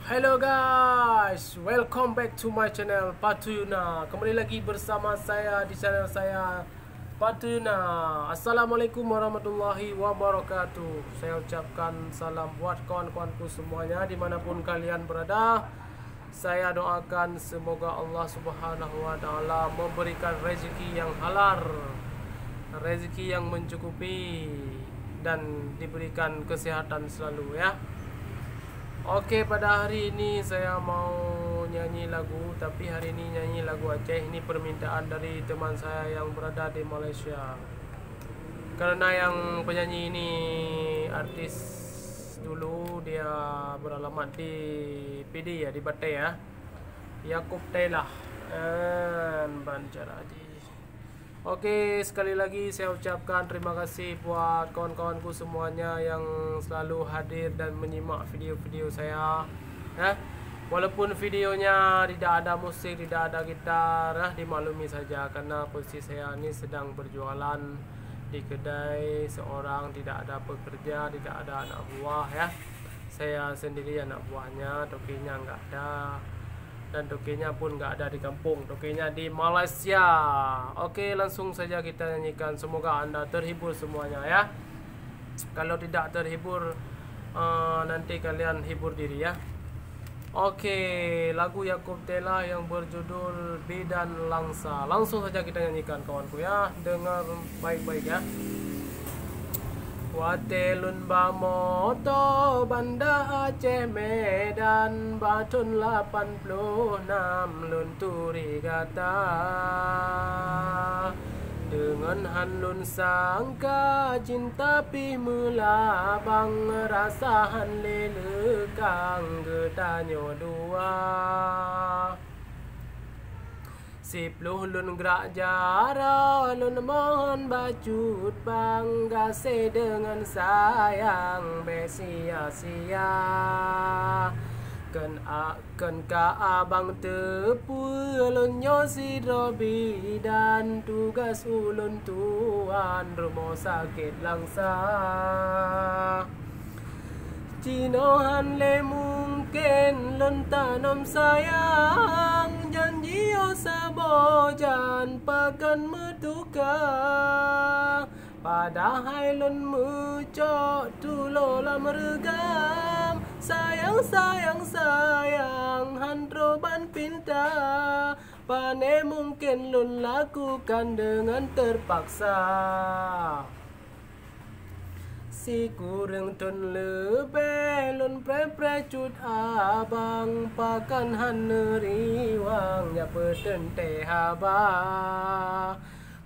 Hello guys, welcome back to my channel Patuyuna. Kembali lagi bersama saya di channel saya Patuyuna. Assalamualaikum warahmatullahi wabarakatuh. Saya ucapkan salam buat kawan-kawanku semuanya dimanapun kalian berada. Saya doakan semoga Allah Subhanahu wa Ta'ala memberikan rezeki yang halal, rezeki yang mencukupi, dan diberikan kesehatan selalu ya. Oke, pada hari ini saya mau nyanyi lagu, tapi hari ini nyanyi lagu Aceh. Ini permintaan dari teman saya yang berada di Malaysia. Karena yang penyanyi ini artis dulu, dia beralamat di PD ya, di Batai ya. Yaakob Taylah Banjar Haji. Oke, sekali lagi saya ucapkan terima kasih buat kawan-kawanku semuanya yang selalu hadir dan menyimak video-video saya ya. Walaupun videonya tidak ada musik, tidak ada gitar, dimaklumi saja karena posisi saya ini sedang berjualan di kedai seorang, tidak ada pekerja, tidak ada anak buah ya. Saya sendiri anak buahnya, tokinya nggak ada. Dan tokinya pun nggak ada di kampung, tokinya di Malaysia. Oke, langsung saja kita nyanyikan. Semoga Anda terhibur semuanya ya. Kalau tidak terhibur, nanti kalian hibur diri ya. Oke, lagu Yaakob Taylah yang berjudul Bidan Langsa. Langsung saja kita nyanyikan kawanku ya. Dengar baik-baik ya. Watelun Bamoto Banda Aceh Medan Batun 86 Lunturi Gata dengan hanlun sangka cinta pi melabang rasahan lelekang getanyo dua Sipluh lun gerak jara lun mohon bacut bangga se dengan sayang besia-sia ken ka abang tepu lun nyosi drobi dan tugas ulun tuan rumah sakit langsa Cinohan le mungkin lun tanam sayang janji sabojan pakan metuka padahal lun mucok tulola meregam sayang sayang sayang handroban pinta pane mungkin lun lakukan dengan terpaksa Si kurang tun lebe lun pre-pre cut abang pakan haneriwang ya peten teh haba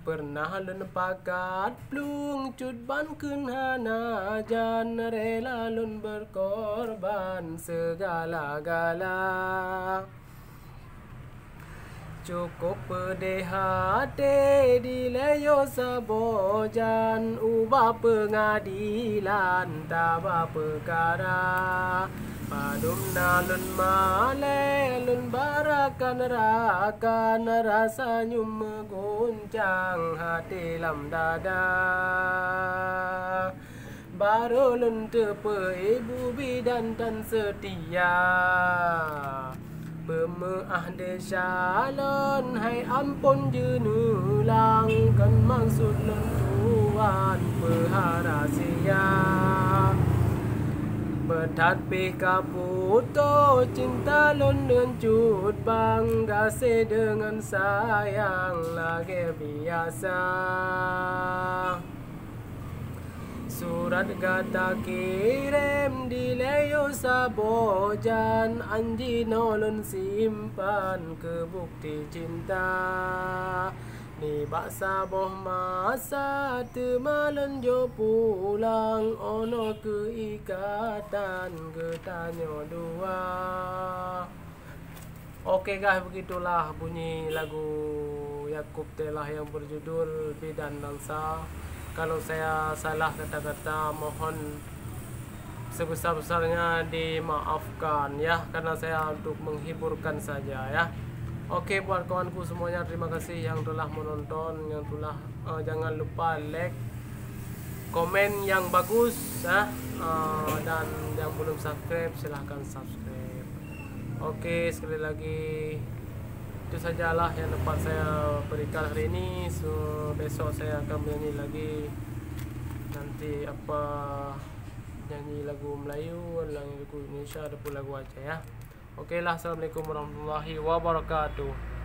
pernah lun pakat plung cut ban kun hana jan rela lun berkorban segala-gala Cukup pedehate di leyo sabojan ubah pengadilan taba perkara padum nalun male lun barakan rakan rasa nyum mengguncang hati lam dada baru lun tepe ibu bidan dan setia Pemeah desalon hai ampun jenulang kan maksud lun tuan perharasia Betat pi kaputo cinta lun nencut bangga se dengan sayang lagi biasa Surat kata kirim di leyo sabojan anji nolon simpan ke bukti cinta Ni bak saboh masa temalon jo pulang ono keikatan getanyo dua Oke guys, begitulah bunyi lagu Yaakob Taylah yang berjudul Bidan Langsa. Kalau saya salah kata-kata mohon sebesar-besarnya dimaafkan ya, karena saya untuk menghiburkan saja ya. Oke, buat kawanku semuanya terima kasih yang telah menonton, yang telah jangan lupa like, komen yang bagus ya, dan yang belum subscribe silahkan subscribe. Oke, sekali lagi itu sajalah yang dapat saya berikan hari ini. So besok saya akan menyanyi lagi. Nanti apa, nyanyi lagu Melayu, lagu Indonesia, ataupun lagu Aceh ya. Oke lah, assalamualaikum warahmatullahi wabarakatuh.